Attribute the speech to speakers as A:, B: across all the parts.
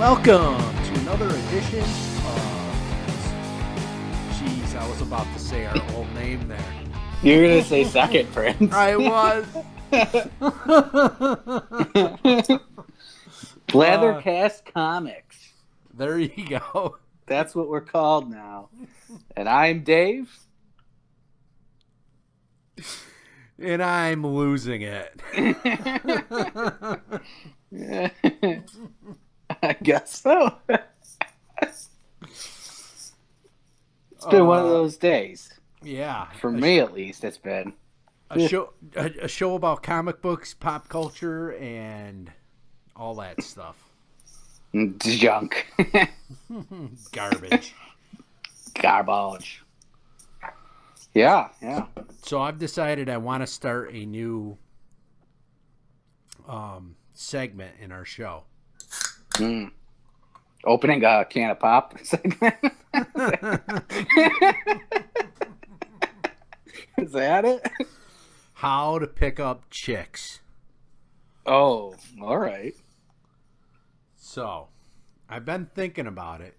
A: Welcome to another edition of... Jeez, I was about to say our old name there.
B: You're going to say second, Prince.
A: I was.
B: Blathercast Comics.
A: There you go.
B: That's what we're called now. And I'm Dave.
A: And I'm losing it.
B: I guess so. It's been one of those days.
A: Yeah.
B: For me, at least, it's been.
A: A show about comic books, pop culture, and all that stuff.
B: Junk.
A: Garbage.
B: Garbage. Yeah.
A: So I've decided I want to start a new segment in our show.
B: Opening a can of pop segment. Is that it?
A: How to pick up chicks.
B: Oh, all right.
A: So, I've been thinking about it,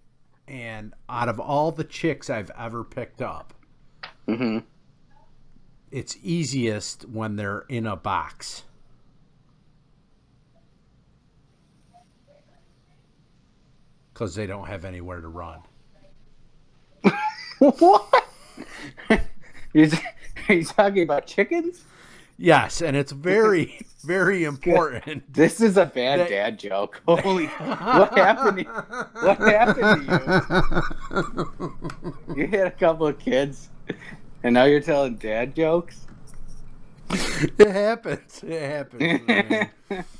A: and out of all the chicks I've ever picked up, it's easiest when they're in a box. Because they don't have anywhere to run.
B: What? Are you talking about chickens?
A: Yes, and it's very, very important.
B: This is a bad dad joke. Holy, what happened to you? You had a couple of kids, and now you're telling dad jokes?
A: It happens. Man.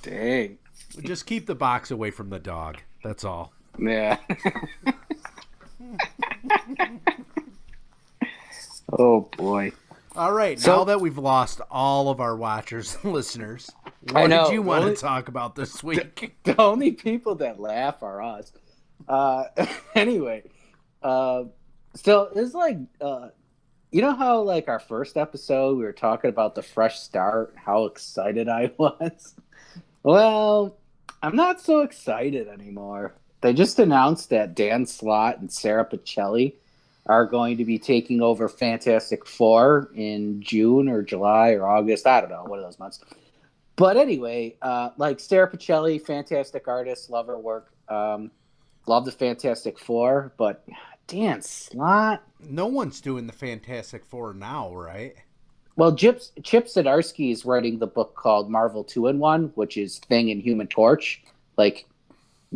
B: Dang.
A: Just keep the box away from the dog. That's all.
B: Yeah. Oh, boy.
A: All right,
B: So,
A: now that we've lost all of our watchers and listeners, what did you want to talk about this week?
B: The only people that laugh are us. Anyway, so it's like, you know how like our first episode we were talking about the fresh start, how excited I was? Well, I'm not so excited anymore. They just announced that Dan Slott and Sarah Pichelli are going to be taking over Fantastic Four in June or July or August. I don't know, one of those months. But anyway, like Sarah Pichelli, fantastic artist, love her work. Love the Fantastic Four, but Dan Slott.
A: No one's doing the Fantastic Four now, right?
B: Well, Chip Zdarsky is writing the book called Marvel 2-in-1, which is Thing and Human Torch, like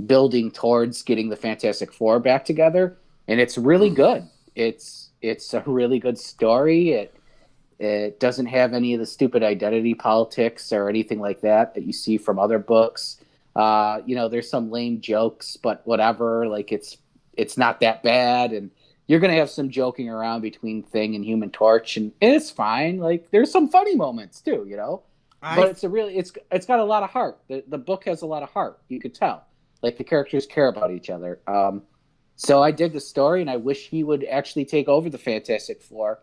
B: building towards getting the Fantastic Four back together, and it's really good. It's a really good story. It doesn't have any of the stupid identity politics or anything like that you see from other books. There's some lame jokes, but whatever. Like it's not that bad, and you're gonna have some joking around between Thing and Human Torch, and it's fine. Like there's some funny moments too, But it's got a lot of heart. The book has a lot of heart. You could tell. Like the characters care about each other. So I dig the story, and I wish he would actually take over the Fantastic Four.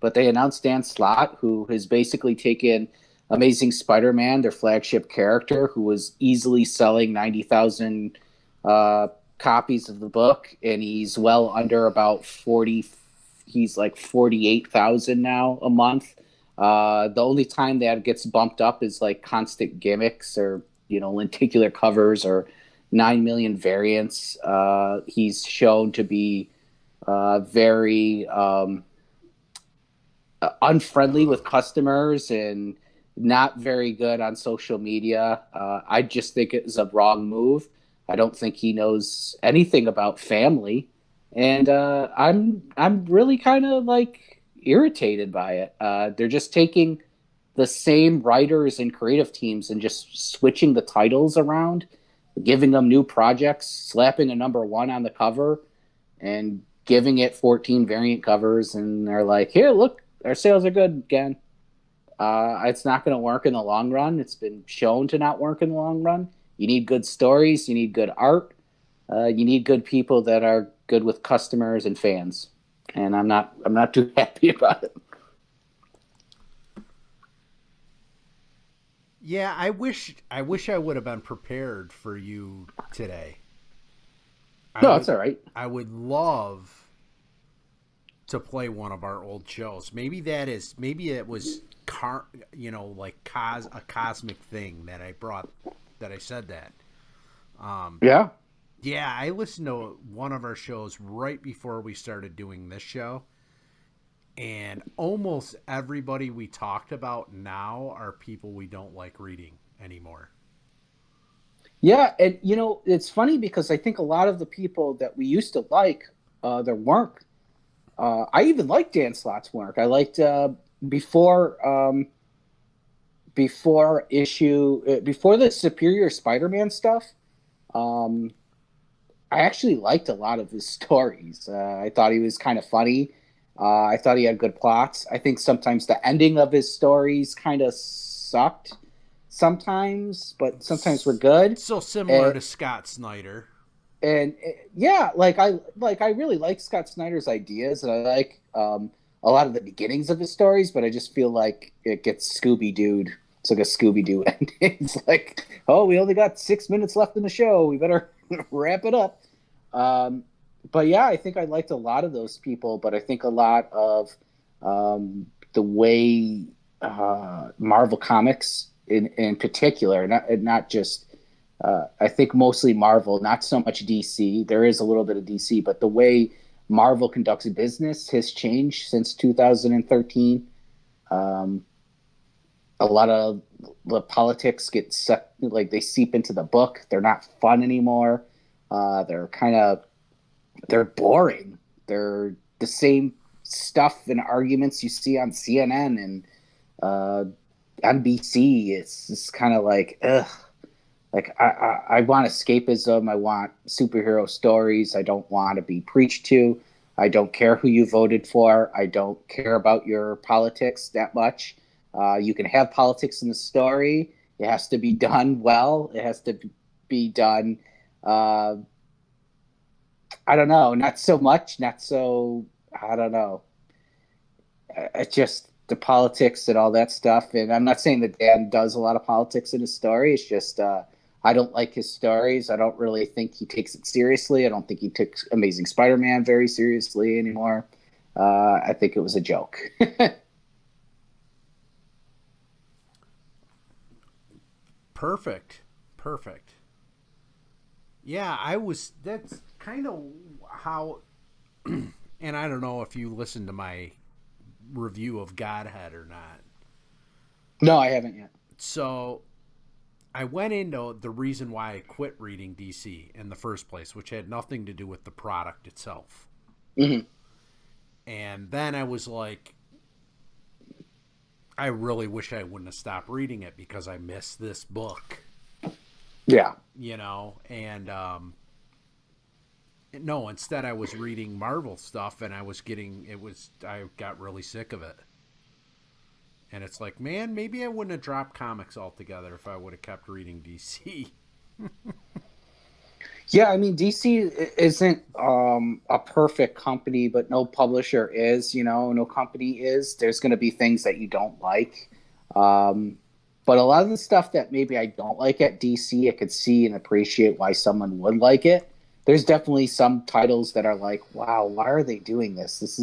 B: But they announced Dan Slott, who has basically taken Amazing Spider-Man, their flagship character, who was easily selling 90,000 copies of the book, and he's well under about 40. He's like 48,000 now a month. The only time that gets bumped up is like constant gimmicks or lenticular covers or 9 million variants. He's shown to be very unfriendly with customers and not very good on social media. I just think it was a wrong move. I don't think he knows anything about family, and I'm really kind of like irritated by it. They're just taking the same writers and creative teams and just switching the titles around, giving them new projects, slapping a number 1 on the cover, and giving it 14 variant covers, and they're like, here, look, our sales are good again. It's not going to work in the long run. It's been shown to not work in the long run. You need good stories. You need good art. You need good people that are good with customers and fans. And I'm not too happy about it.
A: Yeah, I wish I would have been prepared for you today. I
B: No, it's
A: would
B: all right.
A: I would love to play one of our old shows. Maybe it was like a cosmic thing that I brought that I said that. Um
B: Yeah.
A: yeah, I listened to one of our shows right before we started doing this show, and almost everybody we talked about now are people we don't like reading anymore.
B: Yeah, and it's funny because I think a lot of the people that we used to like their work. I even liked Dan Slott's work. I liked before before the Superior Spider-Man stuff. Um, I actually liked a lot of his stories. I thought he was kind of funny. I thought he had good plots. I think sometimes the ending of his stories kind of sucked sometimes, but sometimes were good.
A: So similar
B: And,
A: to Scott Snyder.
B: yeah, like I really like Scott Snyder's ideas, and I like a lot of the beginnings of his stories, but I just feel like it gets Scooby Dooed. It's like a Scooby Doo ending. It's like, oh, we only got 6 minutes left in the show. We better wrap it up. Um, but yeah, I think I liked a lot of those people, but I think a lot of the way Marvel Comics in particular, not just I think mostly Marvel, not so much DC. There is a little bit of DC, but the way Marvel conducts business has changed since 2013. Um, a lot of the politics get sucked, like they seep into the book. They're not fun anymore. They're boring. They're the same stuff and arguments you see on CNN and NBC. It's just kind of like, ugh. Like I want escapism. I want superhero stories. I don't want to be preached to. I don't care who you voted for. I don't care about your politics that much. You can have politics in the story. It has to be done well. It has to be done. Uh, I don't know. Not so much. Not so. I don't know. It's just the politics and all that stuff. And I'm not saying that Dan does a lot of politics in his story. It's just I don't like his stories. I don't really think he takes it seriously. I don't think he took Amazing Spider-Man very seriously anymore. I think it was a joke.
A: Perfect. Perfect. Yeah, I was. That's kind of how. And I don't know if you listened to my review of Godhead or not.
B: No, I haven't yet.
A: So I went into the reason why I quit reading DC in the first place, which had nothing to do with the product itself.
B: Mm-hmm.
A: And then I was like, I really wish I wouldn't have stopped reading it because I missed this book.
B: Yeah.
A: And no, instead I was reading Marvel stuff and I got really sick of it. And it's like, man, maybe I wouldn't have dropped comics altogether if I would have kept reading DC.
B: Yeah, I mean, DC isn't a perfect company, but no publisher is, no company is. There's going to be things that you don't like. But a lot of the stuff that maybe I don't like at DC, I could see and appreciate why someone would like it. There's definitely some titles that are like, wow, why are they doing this? This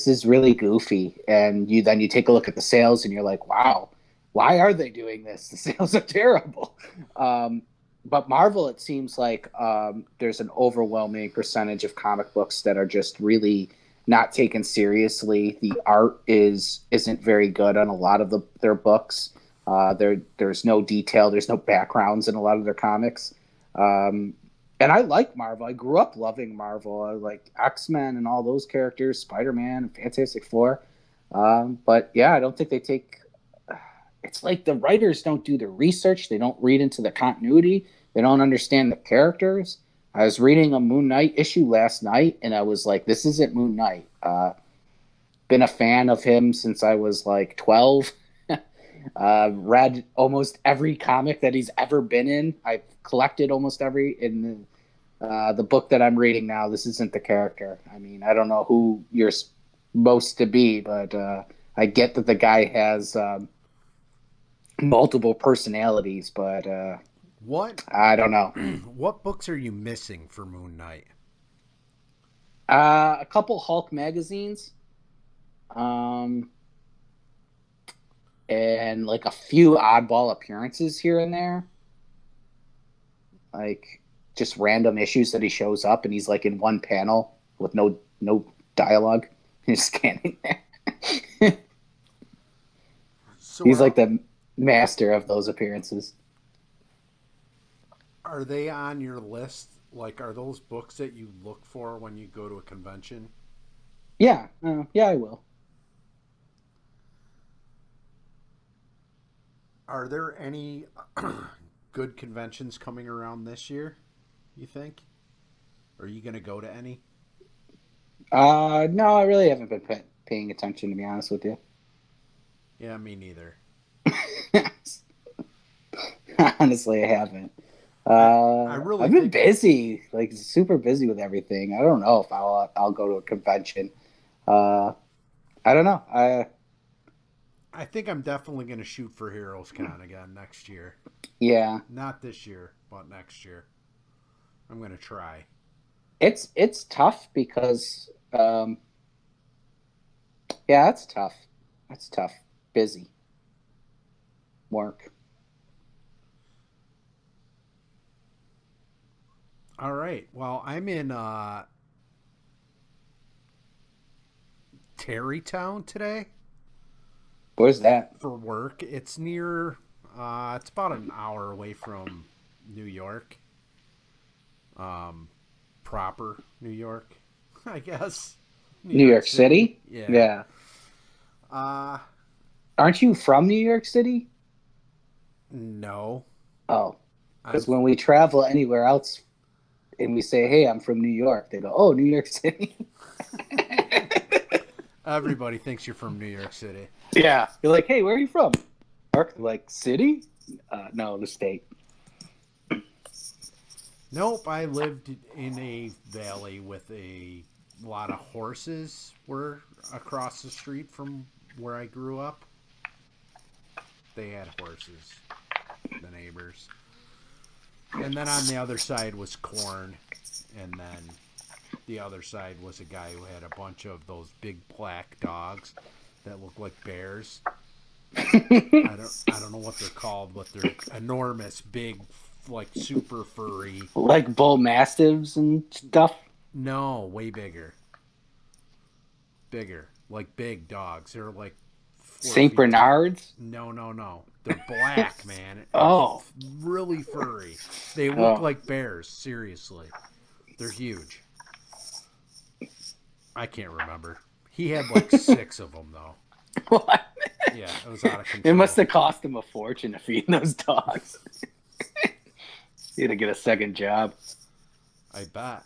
B: is really goofy. And you take a look at the sales and you're like, wow, why are they doing this? The sales are terrible. But Marvel, it seems like there's an overwhelming percentage of comic books that are just really not taken seriously. The art isn't very good on a lot of their books. There's no detail. There's no backgrounds in a lot of their comics. And I like Marvel. I grew up loving Marvel. I like X-Men and all those characters, Spider-Man and Fantastic Four. But yeah, I don't think they take... It's like the writers don't do the research. They don't read into the continuity. They don't understand the characters. I was reading a Moon Knight issue last night, and I was like, this isn't Moon Knight. Been a fan of him since I was like 12. Read almost every comic that he's ever been in. I've collected almost every in the book that I'm reading now. This isn't the character. I mean, I don't know who you're supposed to be, but I get that the guy has multiple personalities, but
A: What
B: I don't know.
A: what books are you missing for Moon Knight?
B: A couple Hulk magazines, um, and like a few oddball appearances here and there, like just random issues that he shows up and he's like in one panel with no dialogue. He's standing there.
A: So
B: He's like the master of those appearances.
A: are they on your list? Like, are those books that you look for when you go to a convention?
B: Yeah, yeah, I will.
A: Are there any good conventions coming around this year, you think? Are you going to go to any?
B: No, I really haven't been paying attention, to be honest with you.
A: Yeah, me neither.
B: Honestly, I haven't.
A: I really
B: I've been
A: think
B: busy, like super busy with everything. I don't know if I'll go to a convention. Uh, I don't know.
A: I think I'm definitely going to shoot for Heroes Con again next year.
B: Yeah,
A: Not this year, but next year. I'm going to try.
B: it's tough because yeah, it's tough. It's tough. Busy work.
A: All right. Well, I'm in Terrytown today
B: Where's that?
A: for work. It's near. It's about an hour away from New York. Proper New York, I guess.
B: New York City?
A: Yeah.
B: Yeah.
A: Uh
B: Aren't you from New York City?
A: no.
B: Oh,
A: I'm
B: because when we travel anywhere else and we say, "Hey, I'm from New York," they go, "Oh, New York City."
A: Everybody thinks you're from New York City.
B: Yeah. You're like, "Hey, where are you from?" York, like city? No, the state.
A: Nope, I lived in a valley with a lot of horses were across the street from where I grew up. They had horses, the neighbors. And then on the other side was corn. And then the other side was a guy who had a bunch of those big black dogs that look like bears. I don't know what they're called, but they're enormous, big, like super furry.
B: Like bull mastiffs and stuff.
A: No, way bigger. Bigger. Like big dogs. They're like
B: Saint
A: 4 feet
B: Bernards.
A: tall. No. They're black, man.
B: Oh.
A: Really furry. They look
B: Oh.
A: like bears, seriously. They're huge. I can't remember. He had like 6 of them, though.
B: What?
A: Yeah, it was out of control.
B: It must have cost him a fortune to feed those dogs. He had to get a second job.
A: I bet.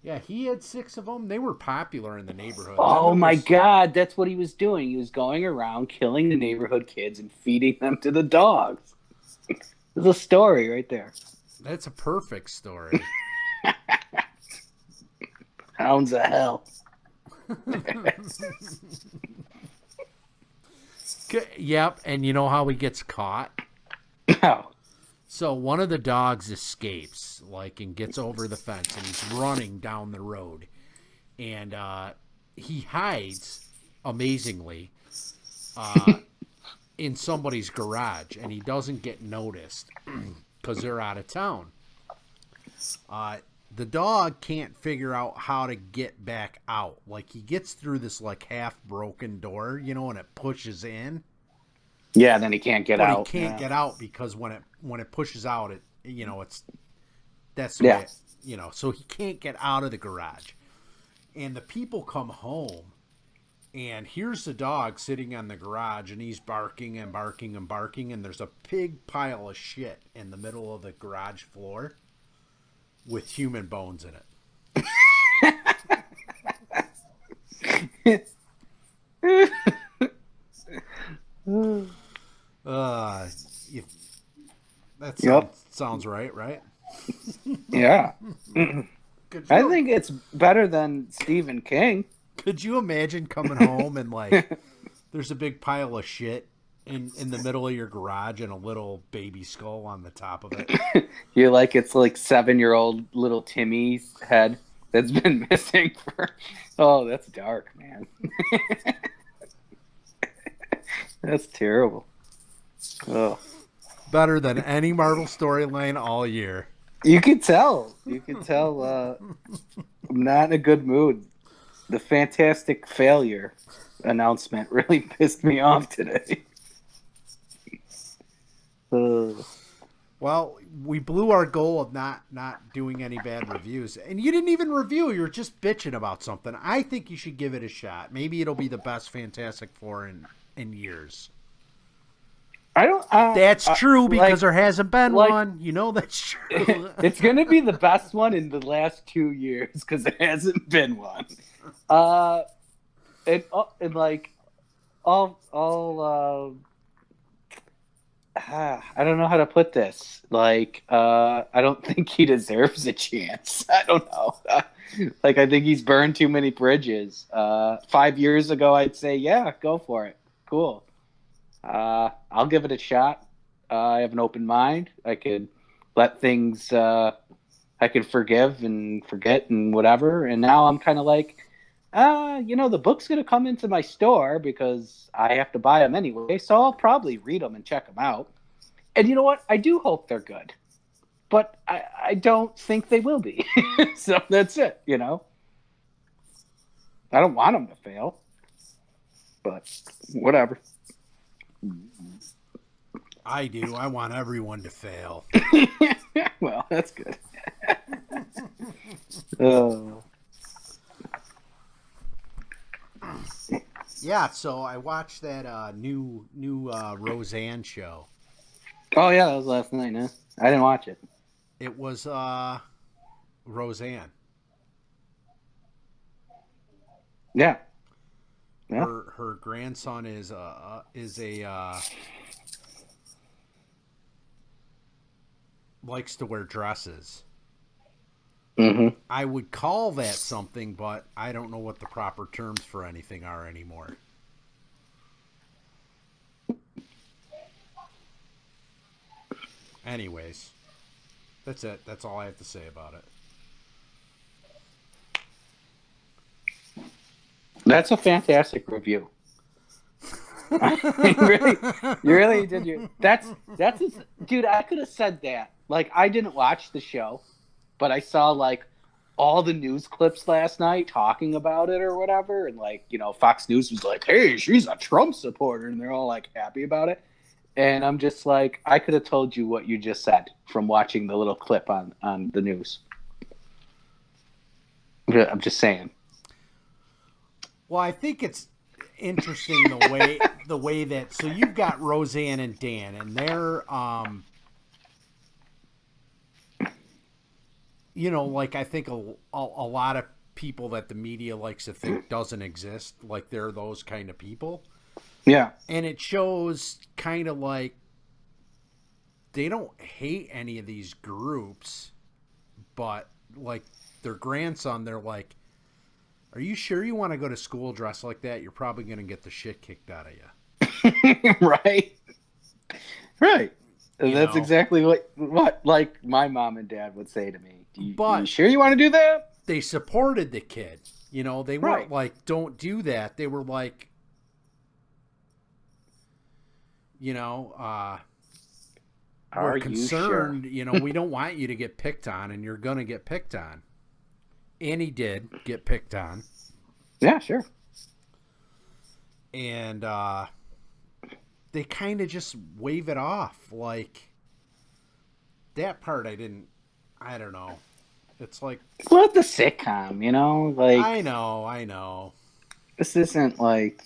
A: Yeah, he had 6 of them. They were popular in the neighborhood.
B: Oh
A: Then
B: my
A: was,
B: God, that's what he was doing. He was going around killing the neighborhood kids and feeding them to the dogs. There's a story right there.
A: That's a perfect story.
B: Hounds of hell.
A: Yep, and you know how he gets caught?
B: No.
A: So one of the dogs escapes, like, and gets over the fence, and he's running down the road. And he hides, amazingly, in somebody's garage, and he doesn't get noticed because they're out of town. The dog can't figure out how to get back out. Like, he gets through this, like, half-broken door, and it pushes in.
B: Yeah, then he can't get
A: But
B: out.
A: he can't
B: Yeah.
A: get out because when it pushes out, that's the way so he can't get out of the garage. And the people come home, and here's the dog sitting on the garage, and he's barking and barking and barking, and there's a big pile of shit in the middle of the garage floor with human bones in it. If that sounds right?
B: Yeah. I
A: you,
B: think it's better than Stephen King.
A: could you imagine coming home and like there's a big pile of shit in the middle of your garage and a little baby skull on the top of it.
B: You're like, it's like 7-year-old little Timmy's head that's been missing for. Oh, that's dark, man. That's terrible. Oh.
A: Better than any Marvel storyline all year.
B: You could tell. You could tell. I'm not in a good mood. The Fantastic Failure announcement really pissed me off today.
A: Well, we blew our goal of not doing any bad reviews. And you didn't even review. You were just bitching about something. I think you should give it a shot. Maybe it'll be the best Fantastic Four in years.
B: I don't.
A: That's true because there hasn't been one. You know that's true.
B: It's going to be the best one in the last 2 years because there hasn't been one. And like, all I don't know how to put this. Like, I don't think he deserves a chance. I don't know. Like, I think he's burned too many bridges. 5 years ago, I'd say, yeah, go for it. Cool. I'll give it a shot. I have an open mind. I could let things, I could forgive and forget and whatever. And now I'm kind of like, the book's going to come into my store because I have to buy them anyway. So I'll probably read them and check them out. And you know what? I do hope they're good. But I don't think they will be. So that's it, I don't want them to fail. But whatever.
A: I do. I want everyone to fail.
B: Well, that's good. Oh.
A: Yeah, so I watched that new Rosanne show.
B: Oh yeah, that was last night. Huh? I didn't watch it.
A: It was Rosanne.
B: Yeah.
A: Her grandson is a likes to wear dresses.
B: Mm-hmm.
A: I would call that something, but I don't know what the proper terms for anything are anymore. Anyways, that's it. That's all I have to say about it.
B: That's a fantastic review. you really did. Dude, I could have said that. Like, I didn't watch the show, but I saw like all the news clips last night talking about it or whatever, and like, Fox News was like, "Hey, she's a Trump supporter," and they're all like happy about it. And I'm just like, I could have told you what you just said from watching the little clip on the news. I'm just saying.
A: Well, I think it's interesting the way that, so you've got Roseanne and Dan, and they're like, I think a lot of people that the media likes to think doesn't exist, like they're those kind of people.
B: Yeah.
A: And it shows kind of like they don't hate any of these groups, but like their grandson, they're like, "Are you sure you want to go to school dressed like that? You're probably going to get the shit kicked out of you."
B: Right. Right. And that's exactly what like my mom and dad would say to me. Are you sure you want to do that?
A: They supported the kid. They weren't like, "Don't do that." They were like, we're concerned, sure? We don't want you to get picked on, and you're going to get picked on. And he did get picked on.
B: Yeah, sure.
A: And they kind of just wave it off. Like, that part I don't know. It's like,
B: well, it's a sitcom, like,
A: I know.
B: This isn't like,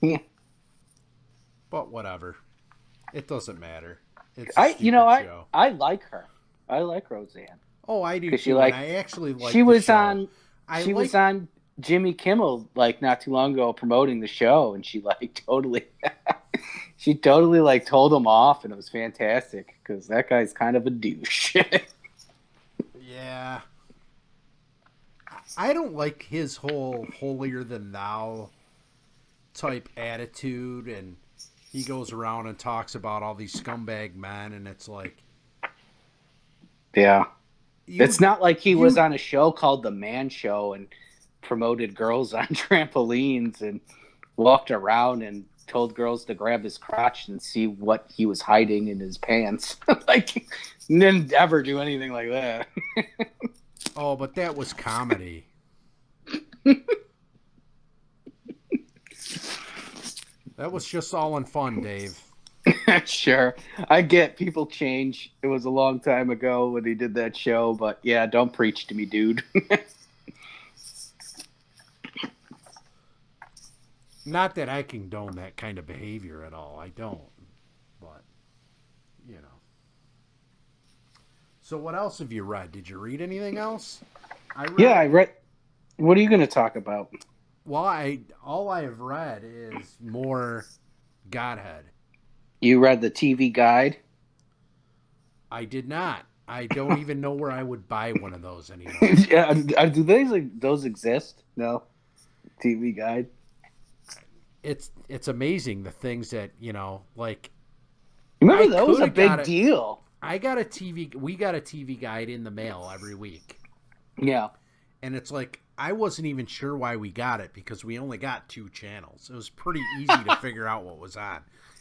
B: yeah.
A: But whatever. It doesn't matter. It's
B: show. I like her. I like Roseanne.
A: Oh, I do too. And I actually like.
B: She was on. She was on Jimmy Kimmel like not too long ago promoting the show, and she like totally, she totally like told him off, and it was fantastic because that guy's kind of a douche.
A: Yeah. I don't like his whole holier than thou type attitude, and he goes around and talks about all these scumbag men, and it's like,
B: yeah, it's not like he was on a show called The Man Show and promoted girls on trampolines and walked around and told girls to grab his crotch and see what he was hiding in his pants. Like, didn't ever do anything like that.
A: Oh, but that was comedy. That was just all in fun, Dave.
B: Sure. I get people change. It was a long time ago when he did that show, but yeah, don't preach to me, dude.
A: Not that I condone that kind of behavior at all. I don't. But, you know. So what else have you read? Did you read anything else?
B: I read. What are you going to talk about?
A: Well, all I have read is more Godhead.
B: You read the TV guide?
A: I did not. I don't even know where I would buy one of those anymore.
B: Yeah, do those exist? No, TV guide.
A: It's amazing the things that, you know, like.
B: Remember that was a big deal.
A: We got a TV guide in the mail every week.
B: Yeah. And
A: it's like, I wasn't even sure why we got it because we only got 2 channels. It was pretty easy to figure out what was on.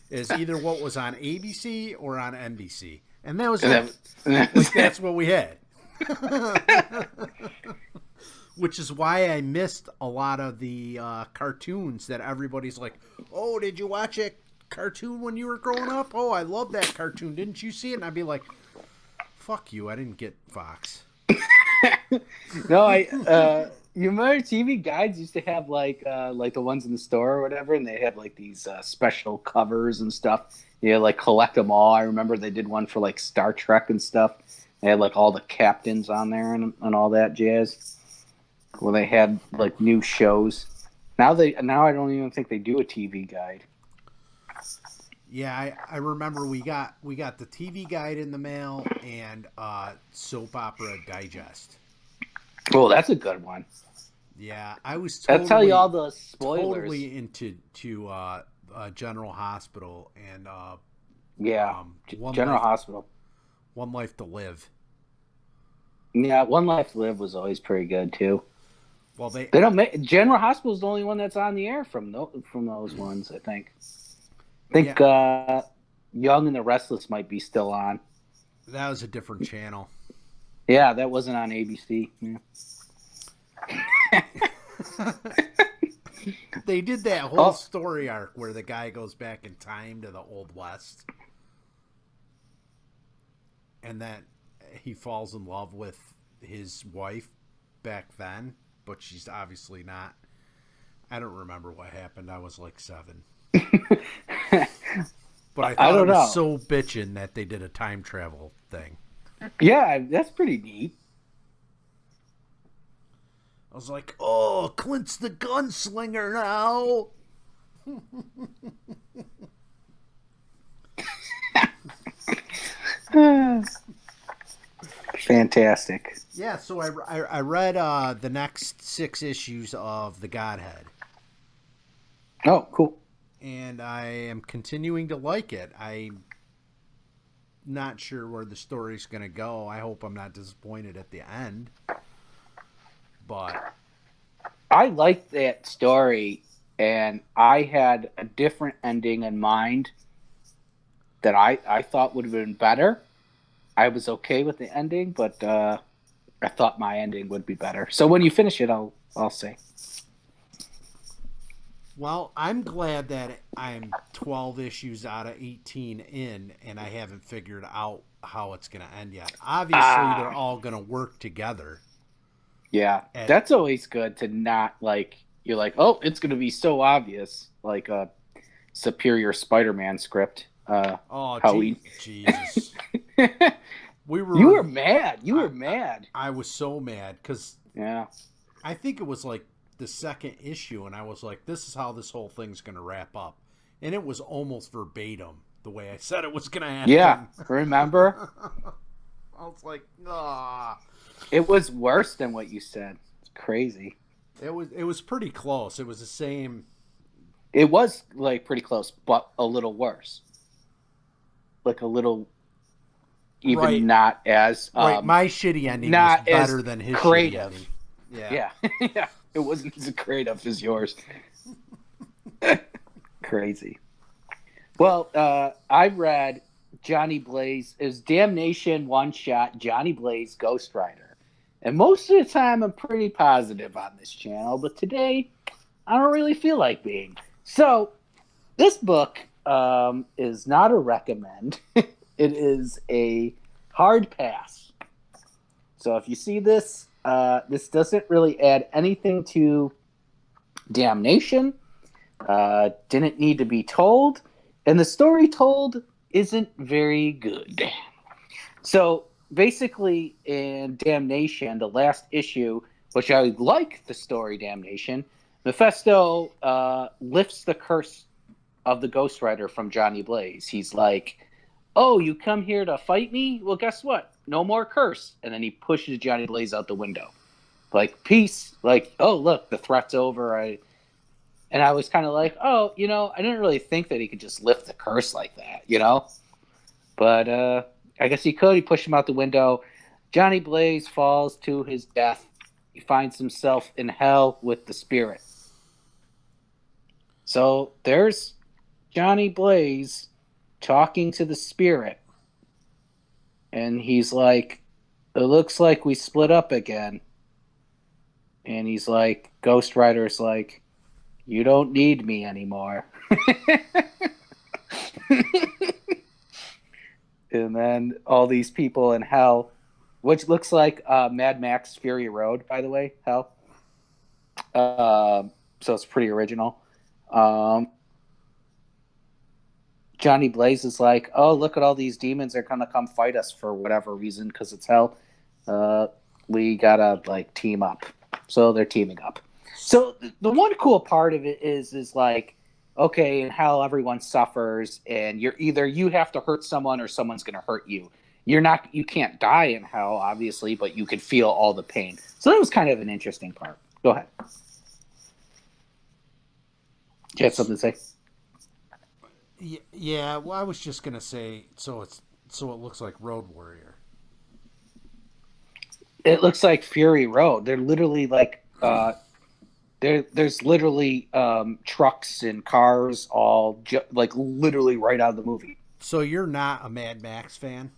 A: It's either what was on ABC or on NBC. And that was it. Like, that's what we had. Which is why I missed a lot of the cartoons that everybody's like, oh, did you watch a cartoon when you were growing up? Oh, I love that cartoon. Didn't you see it? And I'd be like, fuck you. I didn't get Fox.
B: No, you remember TV guides used to have like the ones in the store or whatever, and they had like these special covers and stuff. You know, like collect them all. I remember they did one for like Star Trek and stuff. They had like all the captains on there and all that jazz. Well, they had like new shows. Now I don't even think they do a TV guide.
A: Yeah, I remember we got the TV guide in the mail and Soap Opera Digest.
B: Oh, that's a good one.
A: Yeah, I was
B: I'll tell you all the spoilers.
A: Totally into General Hospital and
B: General Hospital.
A: One Life to Live.
B: Yeah, One Life to Live was always pretty good too.
A: Well, they
B: don't make General Hospital is the only one that's on the air from those ones. I think. Young and the Restless might be still on.
A: That was a different channel.
B: Yeah, that wasn't on ABC. Yeah.
A: They did that whole story arc where the guy goes back in time to the Old West. And that he falls in love with his wife back then, but she's obviously not. I don't remember what happened. I was like 7. But I thought it was so bitchin' that they did a time travel thing.
B: Yeah, that's pretty neat.
A: I was like, oh, Clint's the gunslinger now.
B: Fantastic.
A: Yeah, so I read the next 6 issues of The Godhead.
B: Oh, cool.
A: And I am continuing to like it. I'm not sure where the story's going to go. I hope I'm not disappointed at the end. But
B: I liked that story, and I had a different ending in mind that I thought would have been better. I was okay with the ending, but I thought my ending would be better. So when you finish it, I'll say.
A: Well, I'm glad that I'm 12 issues out of 18 in, and I haven't figured out how it's going to end yet. Obviously, they're all going to work together.
B: Yeah, that's always good to not, like, you're like, oh, it's going to be so obvious, like a superior Spider-Man script.
A: Jesus. You were mad. You were mad. I was so mad because I think it was like the second issue, and I was like, this is how this whole thing's going to wrap up. And it was almost verbatim the way I said it was going to happen.
B: Yeah, remember?
A: I was like, ah.
B: It was worse than what you said. It's crazy.
A: It was pretty close. It was the same
B: It was like pretty close, but a little worse. Like a little, even
A: Right.
B: not as
A: Right. My shitty ending was
B: not as
A: better than his shitty
B: creative.
A: ending. Yeah.
B: Yeah, yeah. It wasn't as creative as yours. Crazy. Well, I read Johnny Blaze is Damnation one shot Johnny Blaze Ghostwriter, and most of the time I'm pretty positive on this channel, but today I don't really feel like being. So this book is not a recommend. It is a hard pass. So if you see this, this doesn't really add anything to Damnation. Didn't need to be told, and the story told isn't very good. So basically, in Damnation, the last issue, which I like the story Damnation, Mephisto lifts the curse of the Ghostwriter from Johnny Blaze. He's like, "Oh, you come here to fight me? Well, guess what? No more curse." And then he pushes Johnny Blaze out the window. Like, peace. Like, oh, look, the threat's over. And I was kind of like, oh, I didn't really think that he could just lift the curse like that, But I guess he could. He pushed him out the window. Johnny Blaze falls to his death. He finds himself in hell with the spirit. So there's Johnny Blaze talking to the spirit. And he's like, it looks like we split up again. And he's like, Ghostwriter's like, you don't need me anymore. And then all these people in hell, which looks like Mad Max Fury Road, by the way, hell. So it's pretty original. Johnny Blaze is like, oh, look at all these demons. They're going to come fight us for whatever reason because it's hell. We got to, team up. So they're teaming up. So the one cool part of it is like, okay, in hell everyone suffers, and you have to hurt someone or someone's going to hurt you. You can't die in hell, obviously, but you can feel all the pain. So that was kind of an interesting part. Go ahead. Do you have something to say?
A: Yeah. Well, I was just gonna say, so it looks like Road Warrior.
B: It looks like Fury Road. They're literally like. There's literally trucks and cars all literally right out of the movie.
A: So you're not a Mad Max fan?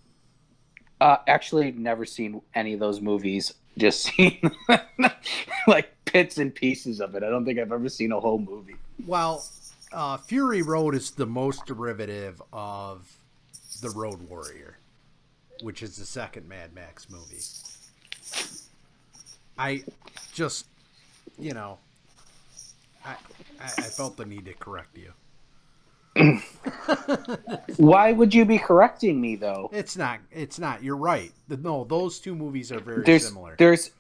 B: Actually, never seen any of those movies. Just seen bits and pieces of it. I don't think I've ever seen a whole movie.
A: Well, Fury Road is the most derivative of the Road Warrior, which is the second Mad Max movie. I just, I felt the need to correct you.
B: Why would you be correcting me, though?
A: It's not. You're right. No, those two movies are very similar.
B: There's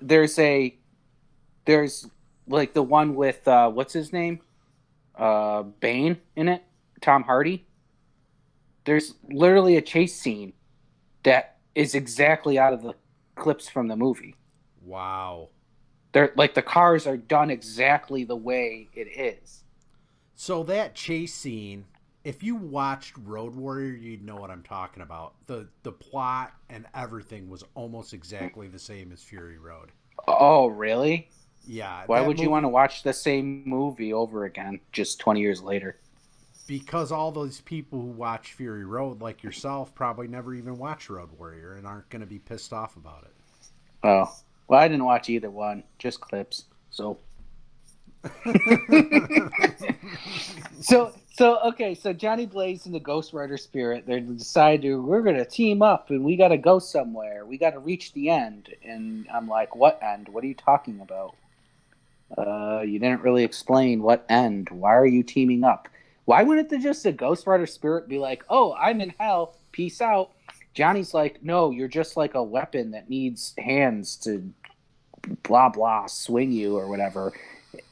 B: like the one with what's his name? Bane in it, Tom Hardy. There's literally a chase scene that is exactly out of the clips from the movie.
A: Wow.
B: They're like the cars are done exactly the way it is.
A: So that chase scene, if you watched Road Warrior, you'd know what I'm talking about. The plot and everything was almost exactly the same as Fury Road.
B: Oh, really?
A: Yeah.
B: Why would you want to watch the same movie over again just 20 years later?
A: Because all those people who watch Fury Road, like yourself, probably never even watched Road Warrior and aren't going to be pissed off about it.
B: Oh. Well, I didn't watch either one, just clips. So So Johnny Blaze and the Ghostwriter spirit, they decide we're going to team up and we got to go somewhere. We got to reach the end. And I'm like, what end? What are you talking about? You didn't really explain what end. Why are you teaming up? Why wouldn't the Ghostwriter spirit be like, oh, I'm in hell. Peace out. Johnny's like, no, you're just like a weapon that needs hands to blah, blah, swing you or whatever.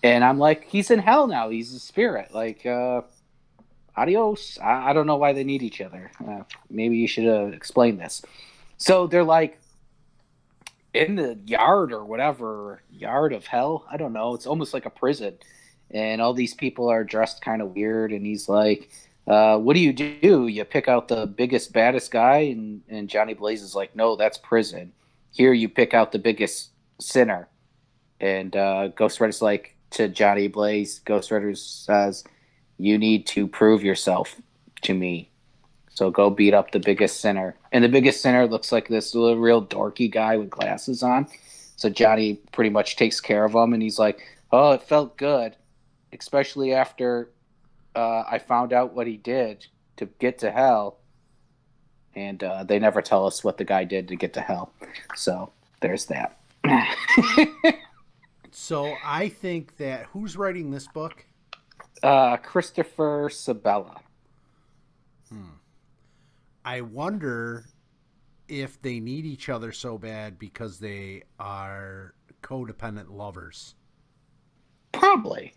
B: And I'm like, he's in hell now. He's a spirit. Like, adios. I don't know why they need each other. Maybe you should have explained this. So they're like in the yard or whatever, yard of hell. I don't know. It's almost like a prison. and all these people are dressed kind of weird, and he's like, what do? You pick out the biggest, baddest guy? And Johnny Blaze is like, no, that's prison. Here you pick out the biggest sinner. And Ghost Rider's like to Johnny Blaze, Ghost Rider says, you need to prove yourself to me. So go beat up the biggest sinner. And the biggest sinner looks like this little real dorky guy with glasses on. So Johnny pretty much takes care of him, and he's like, oh, it felt good, especially after I found out what he did to get to hell. And they never tell us what the guy did to get to hell. So there's that.
A: So I think that who's writing this book?
B: Christopher Sabella.
A: I wonder if they need each other so bad because they are codependent lovers.
B: Probably.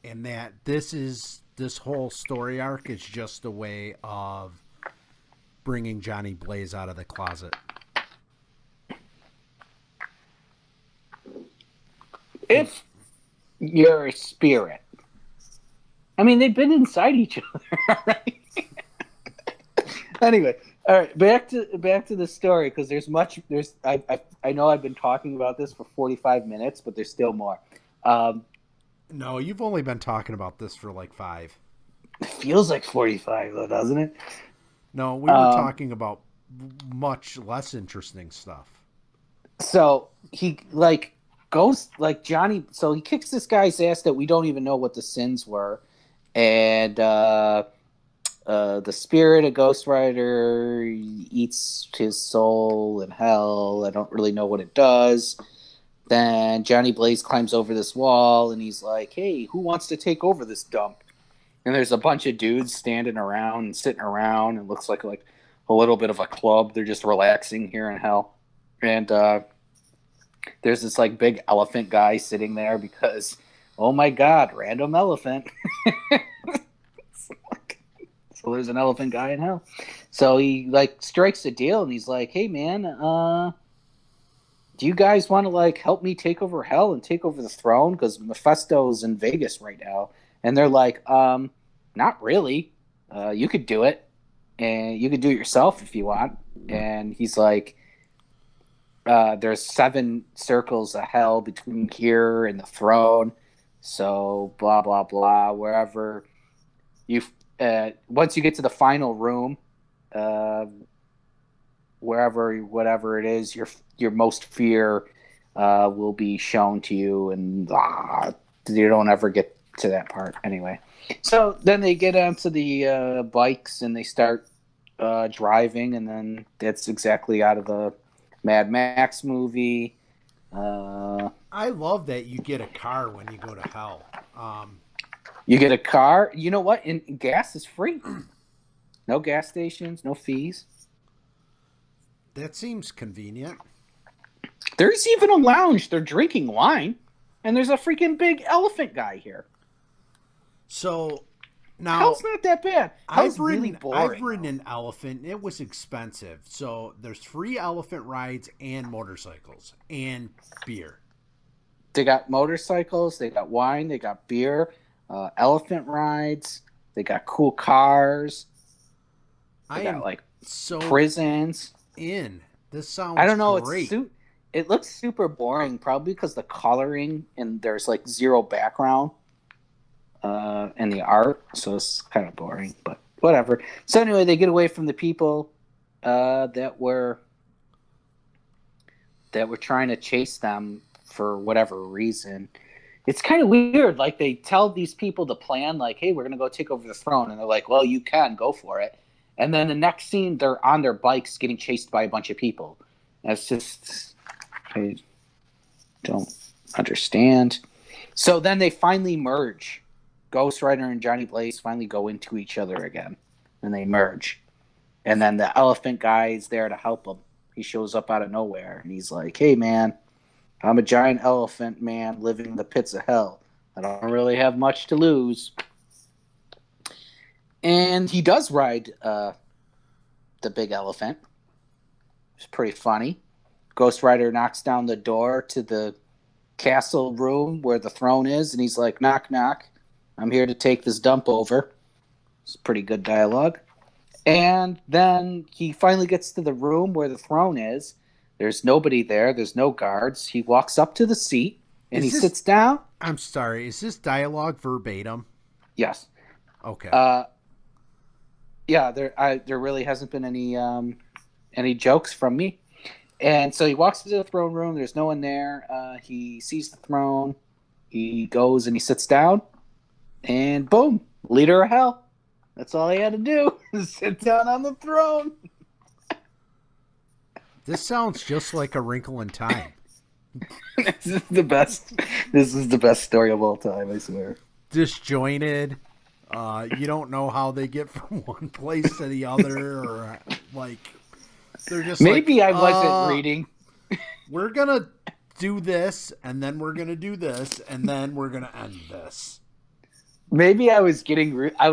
A: And that this whole story arc is just a way of bringing Johnny Blaze out of the closet.
B: If you're a spirit. I mean, they've been inside each other, right? Anyway, all right, back to the story, because I know I've been talking about this for 45 minutes, but there's still more.
A: No, you've only been talking about this for like 5.
B: It feels like 45 though, doesn't it?
A: No, we were talking about much less interesting stuff.
B: So he goes like Johnny. So he kicks this guy's ass that we don't even know what the sins were, and the spirit of Ghost Rider eats his soul in hell. I don't really know what it does. Then Johnny Blaze climbs over this wall, and he's like, hey, who wants to take over this dump? And there's a bunch of dudes standing around and sitting around, and it looks like a little bit of a club. They're just relaxing here in hell. And there's this like big elephant guy sitting there because, oh my God, random elephant. So there's an elephant guy in hell. So he like strikes a deal, and he's like, hey man, do you guys want to like help me take over hell and take over the throne? Because Mephisto's in Vegas right now. And they're like, not really. You could do it. And you could do it yourself if you want. And he's like, there's 7 circles of hell between here and the throne. So blah, blah, blah. Wherever you, once you get to the final room, whatever it is, your most fear will be shown to you, and you don't ever get to that part anyway. So then they get onto the bikes and they start driving, and then that's exactly out of the Mad Max movie.
A: I love that you get a car when you go to hell.
B: You get a car. You know what? And gas is free. No gas stations, no fees.
A: That seems convenient.
B: There's even a lounge. They're drinking wine, and there's a freaking big elephant guy here.
A: So now
B: hell's not that bad.
A: I've ridden an elephant. It was expensive. So there's free elephant rides and motorcycles and beer.
B: They got motorcycles. They got wine. They got beer. Elephant rides. They got cool cars. They got like prisons.
A: This sounds
B: I don't know.
A: great.
B: It looks super boring, probably because the coloring and there's like zero background in the art, so it's kind of boring. But whatever. So anyway, they get away from the people that were trying to chase them for whatever reason. It's kind of weird. Like they tell these people the plan, like, "Hey, we're gonna go take over the throne," and they're like, "Well, you can go for it." And then the next scene, they're on their bikes getting chased by a bunch of people. That's just, I don't understand. So then they finally merge. Ghost Rider and Johnny Blaze finally go into each other again. And they merge. And then the elephant guy is there to help them. He shows up out of nowhere. And he's like, hey, man, I'm a giant elephant man living in the pits of hell. I don't really have much to lose. And he does ride the big elephant. It's pretty funny. Ghost Rider knocks down the door to the castle room where the throne is, and he's like, knock, knock. I'm here to take this dump over. It's pretty good dialogue. And then he finally gets to the room where the throne is. There's nobody there. There's no guards. He walks up to the seat, and sits down.
A: I'm sorry. Is this dialogue verbatim?
B: Yes.
A: Okay.
B: Yeah, there really hasn't been any jokes from me. And so he walks into the throne room. There's no one there. He sees the throne. He goes and he sits down. And boom, leader of hell. That's all he had to do. Sit down on the throne.
A: This sounds just like A Wrinkle in Time.
B: This is the best. This is the best story of all time, I swear.
A: Disjointed. You don't know how they get from one place to the other, or like they're just
B: maybe I wasn't reading.
A: We're gonna do this, and then we're gonna do this, and then we're gonna end this.
B: Maybe I was getting. I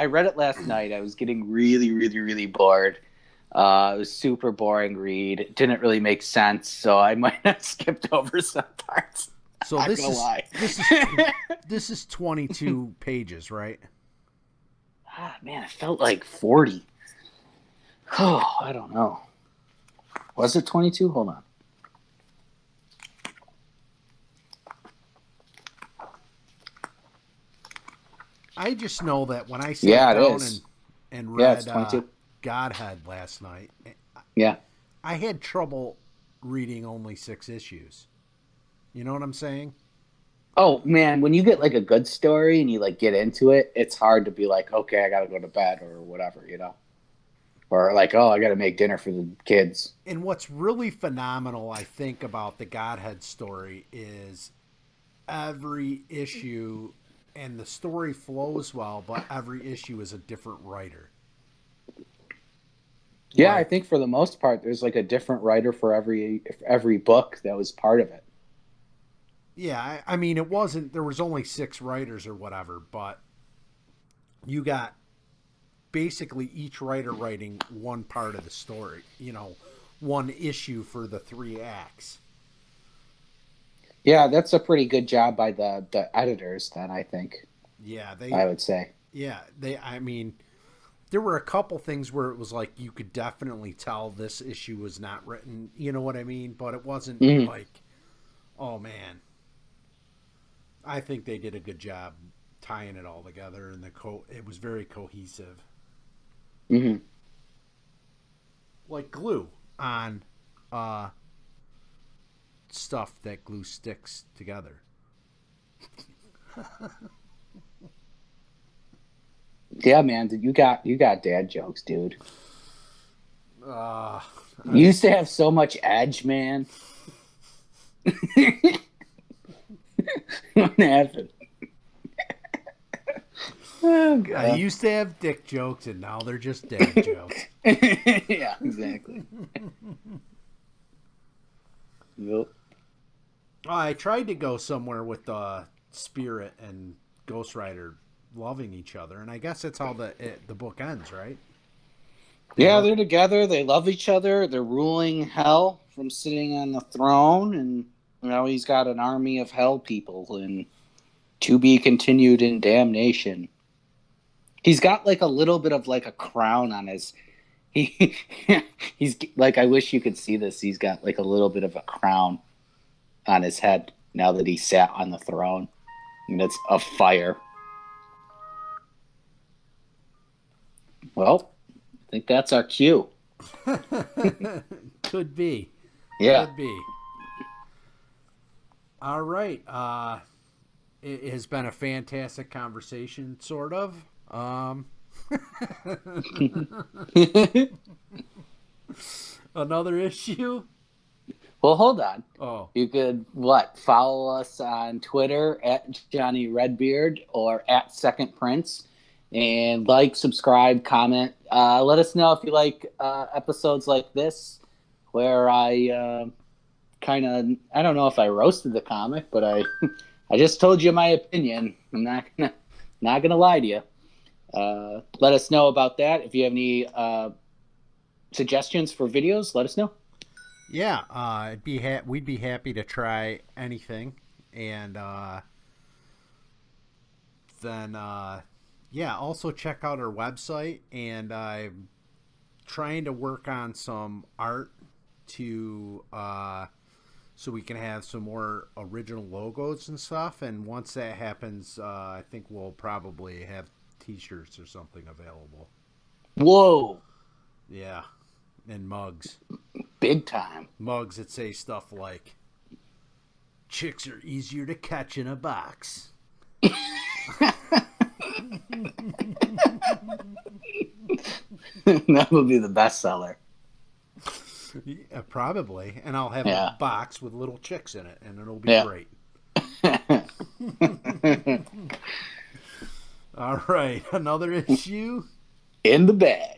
B: read it last night. I was getting really, really, really bored. It was super boring read. It didn't really make sense, so I might have skipped over some parts.
A: So this is 22 pages, right?
B: Ah, man, it felt like 40. Oh, I don't know. Was it 22? Hold on.
A: I just know that when I sat down and read Godhead last night, I had trouble reading only 6 issues. You know what I'm saying?
B: Oh, man, when you get like a good story and you like get into it, it's hard to be like, okay, I got to go to bed or whatever, you know? Or like, oh, I got to make dinner for the kids.
A: And what's really phenomenal, I think, about the Godhead story is every issue, and the story flows well, but every issue is a different writer.
B: Yeah, I think for the most part, there's like a different writer for every book that was part of it.
A: Yeah, I mean, it wasn't, there was only 6 writers or whatever, but you got basically each writer writing one part of the story, you know, one issue for the 3 acts.
B: Yeah, that's a pretty good job by the editors then, I think.
A: Yeah,
B: I would say.
A: Yeah, I mean, there were a couple things where it was like you could definitely tell this issue was not written, you know what I mean? But it wasn't like, oh man. I think they did a good job tying it all together, and it was very cohesive.
B: Mm-hmm.
A: Like glue on stuff that glue sticks together.
B: Yeah, man, you got dad jokes, dude. You used to have so much edge, man. What happened? Oh, God.
A: I used to have dick jokes, and now they're just dad jokes.
B: Yeah, exactly. Yep.
A: I tried to go somewhere with Spirit and Ghostrider loving each other, and I guess that's how the book ends, right?
B: They're together. They love each other. They're ruling hell from sitting on the throne, and he's got an army of hell people, and to be continued in damnation. He's got like a little bit of like a crown on his. He's like, I wish you could see this. He's got like a little bit of a crown on his head now that he sat on the throne, and it's of fire. Well, I think that's our cue.
A: Could be.
B: Yeah.
A: Could be. All right. It has been a fantastic conversation, sort of. Another issue?
B: Well, hold on.
A: Oh.
B: You could, follow us on Twitter at Johnny Redbeard or at Second Prince. And like, subscribe, comment. Let us know if you like episodes like this, where I I don't know if I roasted the comic, but I just told you my opinion. I'm not gonna lie to you. Let us know about that. If you have any suggestions for videos, let us know.
A: Yeah, we'd be happy to try anything. And then, yeah, also check out our website. And I'm trying to work on some art to so we can have some more original logos and stuff. And once that happens, I think we'll probably have t-shirts or something available.
B: Whoa.
A: Yeah. And mugs.
B: Big time.
A: Mugs that say stuff like, chicks are easier to catch in a box.
B: That would be the bestseller.
A: Yeah, probably. And I'll have a box with little chicks in it, and it'll be great. All right. Another issue
B: in the bag.